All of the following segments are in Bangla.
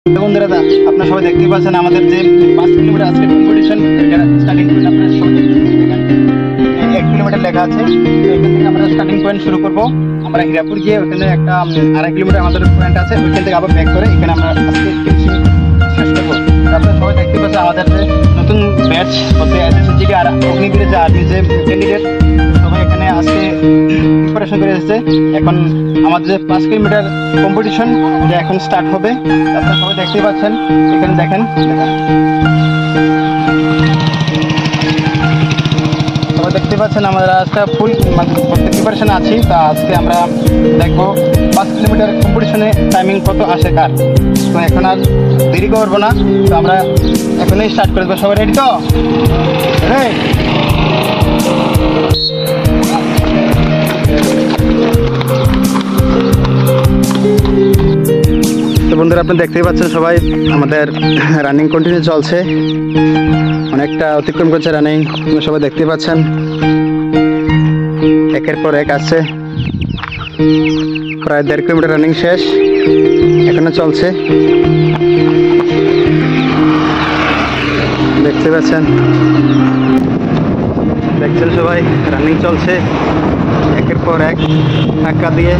বন্ধুরা, আপনারা সবাই দেখতে পাচ্ছেন আমাদের যে 5 কিলোমিটার আজকে কম্পিটিশন, এটা স্টার্টিং পয়েন্ট আপনারা সবাই দেখেন 1 কিলোমিটার লেখা আছে। তো এখান থেকে আমরা স্টার্টিং পয়েন্ট শুরু করব। আমরা হীরাপুর গিয়ে ওখানে একটা 2.5 কিলোমিটার আমাদের পয়েন্ট আছে, ওইখান থেকে আবার ব্যাক করে এখানে আমরা আজকে ফিনিশিং শেষ করবো। আপনারা সবাই দেখতে পাচ্ছেন আমাদের যে নতুন ব্যাচ হচ্ছে এসএসজিবি আর অগ্নিবীরের যে আর্মি যে ক্যান্ডিডেট সবাই এখানে আজকে প্রিপারেশন করে এসেছে। এখন আমাদের যে 5 কিলোমিটার কম্পিটিশন এটা এখন স্টার্ট হবে। আপনারা সবাই দেখতেই পাচ্ছেন, এখানে দেখেন সবাই দেখতে পাচ্ছেন আমরা আজকে ফুল প্রিপারেশনে আছি। তা আজকে আমরা দেখবো 5 কিলোমিটার কম্পিটিশনে টাইমিং কত আসে কার। তো এখন আর দেরি করবো না, তো আমরা এখনই স্টার্ট করে দেবো। সবাই রেডি তো? তো বন্ধুরা, আপনি দেখতেই পাচ্ছেন সবাই আমাদের রানিং কন্টিনিউ চলছে, অনেকটা অতিক্রম করছে রানিং। সবাই দেখতেই পাচ্ছেন একের পর এক আসছে, প্রায় 1.5 কিলোমিটার রানিং শেষ, এখনো চলছে। দেখতে পাচ্ছেন সবাই রানিং চলছে একের পর এক ধাক্কা দিয়ে।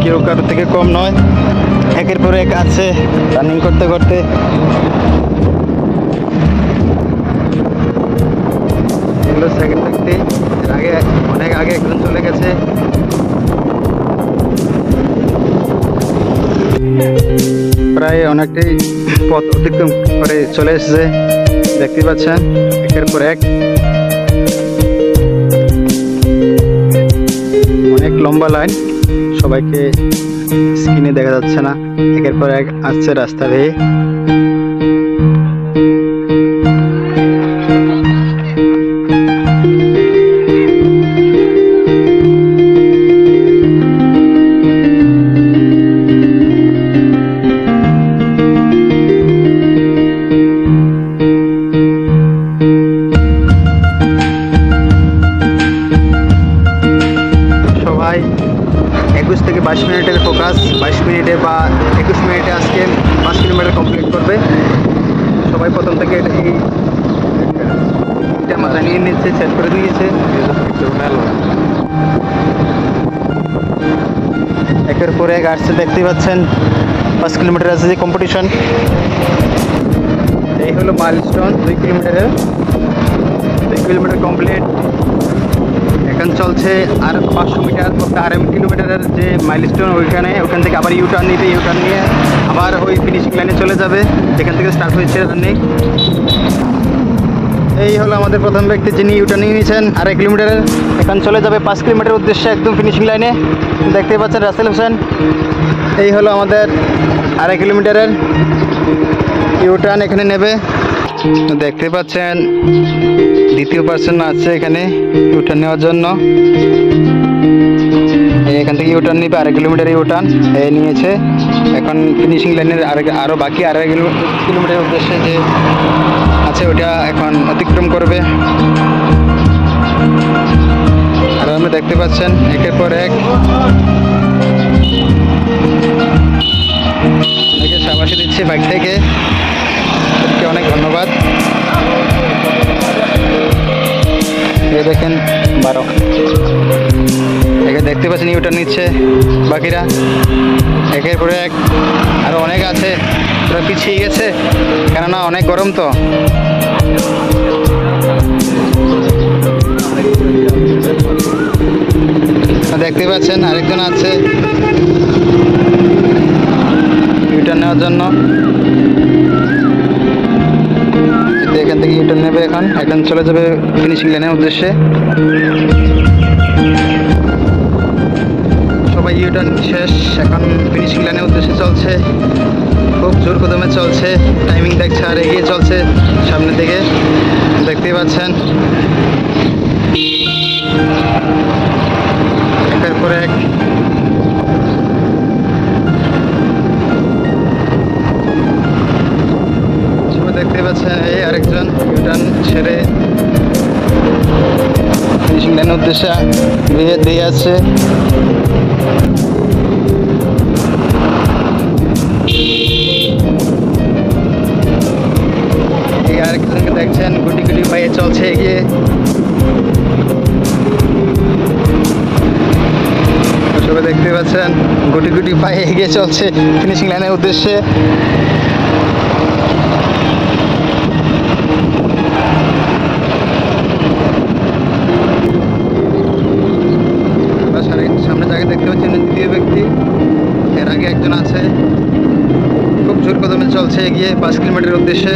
কেউ কারোর থেকে কম নয়, একের পর এক আছে রানিং করতে করতে। এগুলো সেকেন্ড ব্যক্তি, আগে অনেক আগে একজন চলে গেছে। প্রায় অনেকটাই পথ অতিক্রম করে চলে এসেছে, দেখতে পাচ্ছেন একের পর এক। অনেক লম্বা লাইন, সবাইকে স্ক্রিনে দেখা যাচ্ছে না। একের পর এক আসছে রাস্তা বেয়ে। সবাই 21 থেকে 22 মিনিটের ফোকাস, 22 মিনিটে বা 21 মিনিটে আজকে 5 কিলোমিটার কমপ্লিট করবে। সবাই প্রথম থেকে এটা মাথায় নিয়ে নিচ্ছে, সেট করে নিয়েছে। একের পর এক আসছে, দেখতেই পাচ্ছেন 5 কিলোমিটার আছে যে কম্পিটিশন। এই হলো মাইলস্টোন 2 কিলোমিটারের। 2 কিলোমিটার কমপ্লিট, এখন চলছে আর 500 মিটার, 2.5 কিলোমিটারের যে মাইলস্টোন ওইখান থেকে আবার ইউটার্ন নিয়ে আবার ওই ফিনিশিং লাইনে চলে যাবে, যেখান থেকে স্টার্ট হয়েছে রানিং। এই হলো আমাদের প্রথম ব্যক্তি যিনি ইউটার্ন নিয়েছেন 2.5 কিলোমিটারের। এখন চলে যাবে 5 কিলোমিটার উদ্দেশ্যে একদম ফিনিশিং লাইনে। দেখতে পাচ্ছেন রাসেল হোসেন। এই হলো আমাদের 2.5 কিলোমিটারের ইউটার্ন, এখানে নেবে। দেখতে পাচ্ছেন দ্বিতীয় পার্সন আছে এখানে ইউটার্ন নেওয়ার জন্য। এখান থেকে ইউটার্ন নিবে 2.5 কিলোমিটার ইউটার্ন নিয়েছে। এখন ফিনিশিং লাইনের আরও বাকি 2.5 কিলোমিটার উদ্দেশ্যে যে আছে ওটা এখন অতিক্রম করবে। আর আপনি দেখতে পাচ্ছেন একের পর এক সাবাসী দিচ্ছে বাইক থেকে, অনেক ধন্যবাদ। এই দেখেন 12 একে দেখতে পাচ্ছেন ইউটার্ন নিচ্ছে বাকিরা একের পরে এক। আরো অনেক আছে, ওরা পিছিয়ে গেছে কেননা অনেক গরম। তো দেখতে পাচ্ছেন আরেকজন আছে ইউটার্ন নেওয়ার জন্য। এখান থেকে ইউটার্ন নেবে, এখন চলে যাবে ফিনিশিং লাইনের উদ্দেশ্যে। সবাই ইউটার্ন শেষ, এখন ফিনিশিং লাইনের উদ্দেশ্যে চলছে। খুব জোর কদমে চলছে, টাইমিং দেখছে আর এগিয়ে চলছে সামনের দিকে, দেখতেই পাচ্ছেন একের পর এক। দেখতে পাচ্ছেন এই আরেকজন ইউটার্ন ছেড়ে ফিনিশিং লাইনের উদ্দেশ্যে দিয়ে আছে। আরেকজনকে দেখছেন গুটি গুটি পায়ে চলছে এগিয়ে। সবাই দেখতে পাচ্ছেন গুটি গুটি পায়ে এগিয়ে চলছে ফিনিশিং লাইনের উদ্দেশ্যে। সামনে জায়গায় দেখতে পাচ্ছেন দ্বিতীয় ব্যক্তি, এর আগে একজন আছে। খুব জোর কদমে চলছে এগিয়ে 5 কিলোমিটারের উদ্দেশ্যে।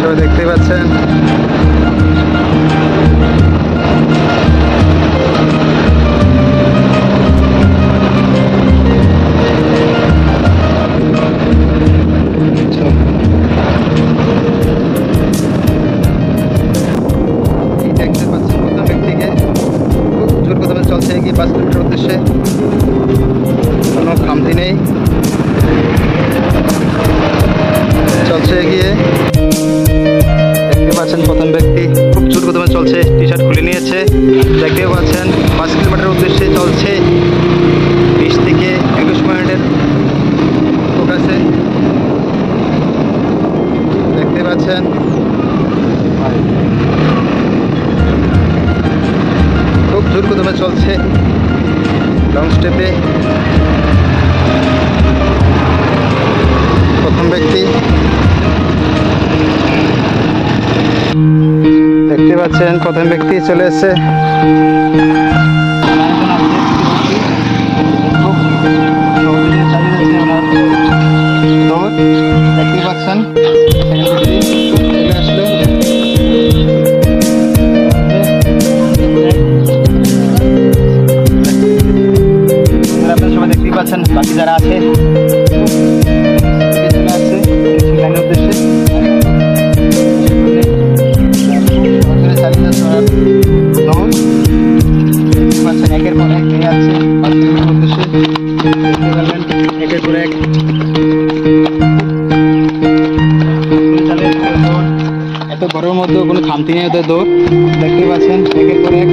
সবাই দেখতে পাচ্ছেন চলছে এগিয়ে 5 কিলোমিটার উদ্দেশ্যে। কোনো খামতি নেই, চলছে এগিয়ে। দেখতে পাচ্ছেন প্রথম ব্যক্তি খুব জোর কদমে চলছে, টি শার্ট খুলে নিয়েছে। দেখতে পাচ্ছেন 5 কিলোমিটার উদ্দেশ্যে চলছে 20 থেকে 21 মিনিটের ফোকাসে। দেখতে পাচ্ছেন খুব জোর কদমে চলছে লং স্টেপে প্রথম ব্যক্তি। দেখতে পাচ্ছেন প্রথম ব্যক্তি চলে এসেছে। দেখতে পাচ্ছেন চলে আসলো। সবাই দেখতেই পাচ্ছেন বাকি যারা আছে চলে আসছে লাইনের উদ্দেশ্যে। একের পর এক নিয়ে যাচ্ছে উদ্দেশ্যে। একের পর এক এত গরমের মধ্যেও কোনো খামতি নেই ওদের দৌড়। দেখতে পাচ্ছেন একের পর এক।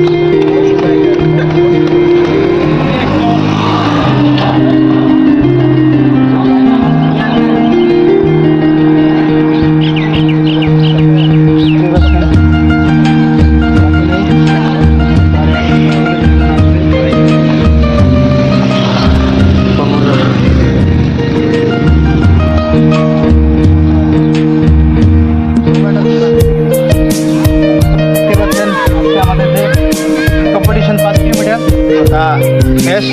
শেষ।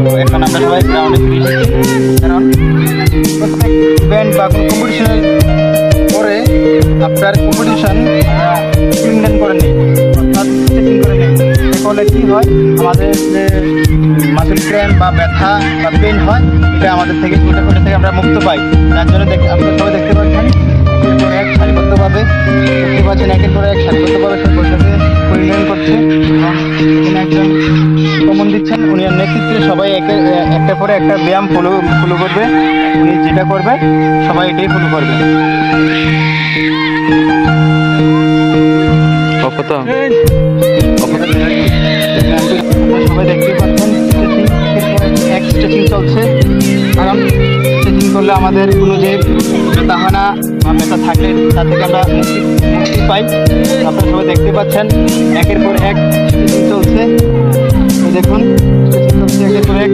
তো এখন আমরা সবাই গ্রাউন্ডে ফিরে এসেছি, কারণ প্রত্যেক ইভেন্ট বা কোনো কম্পিটিশনের পরে আপনার কম্পিটিশন ক্লিন করে নিই, অর্থাৎ চেকিং করে নিই। এর ফলে কী হয়, আমাদের যে মাসেল ক্র্যাম্প বা ব্যথা বা পেন হয়, এটা আমাদের থেকে ওটা থেকে আমরা মুক্ত পাই। যার জন্য আপনারা সবাই দেখতে পাচ্ছেন একের পর এক সারিবদ্ধভাবে দেখতে পাচ্ছেন একের পর এক সারিবদ্ধভাবে সে বৈঠকে পরিণয়ন করছে। এবং এখানে একজন কমন দিচ্ছেন, উনি নেতৃত্বে সবাই একটা পরে একটা ব্যায়াম ফলো করবে। উনি যেটা করবে সবাই এটাই ফলো করবে। সবাই দেখতে পাচ্ছেন এক স্ট্রেচিং চলছে, কারণ স্ট্রেচিং করলে আমাদের কোনো যে ব্যথা হয় না বা ব্যথা থাকলে তার থেকে আমরা মুক্তি পাই। আপনারা সবাই দেখতে পাচ্ছেন একের পর এক স্ট্রেচিং চলছে। দেখুন স্ট্রেচিং চলছে একের পর এক।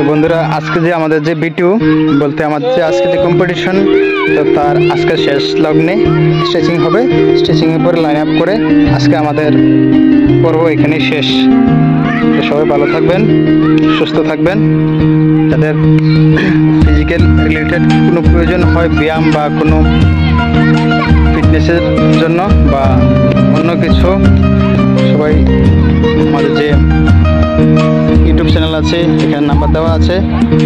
বন্ধুরা, আজকে যে আমাদের যে ভিডিও বলতে আমাদের যে আজকে যে কম্পিটিশন, তো তার আজকে শেষ লগ্নে স্ট্রেচিং হবে। স্ট্রেচিংয়ের পরে লাইন আপ করে আজকে আমাদের পর্ব এখানেই শেষ। তো সবাই ভালো থাকবেন, সুস্থ থাকবেন। যাদের ফিজিক্যাল রিলেটেড কোনো প্রয়োজন হয় ব্যায়াম বা কোনো ফিটনেসের জন্য বা অন্য কিছু, সবাই আমাদের যে ইউটিউব চ্যানেল আছে এখানে নাম্বার দেওয়া আছে,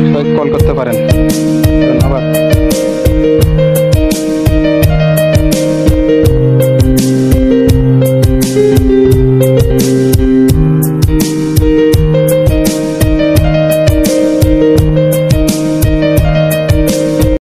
সবাই কল করতে পারেন। ধন্যবাদ।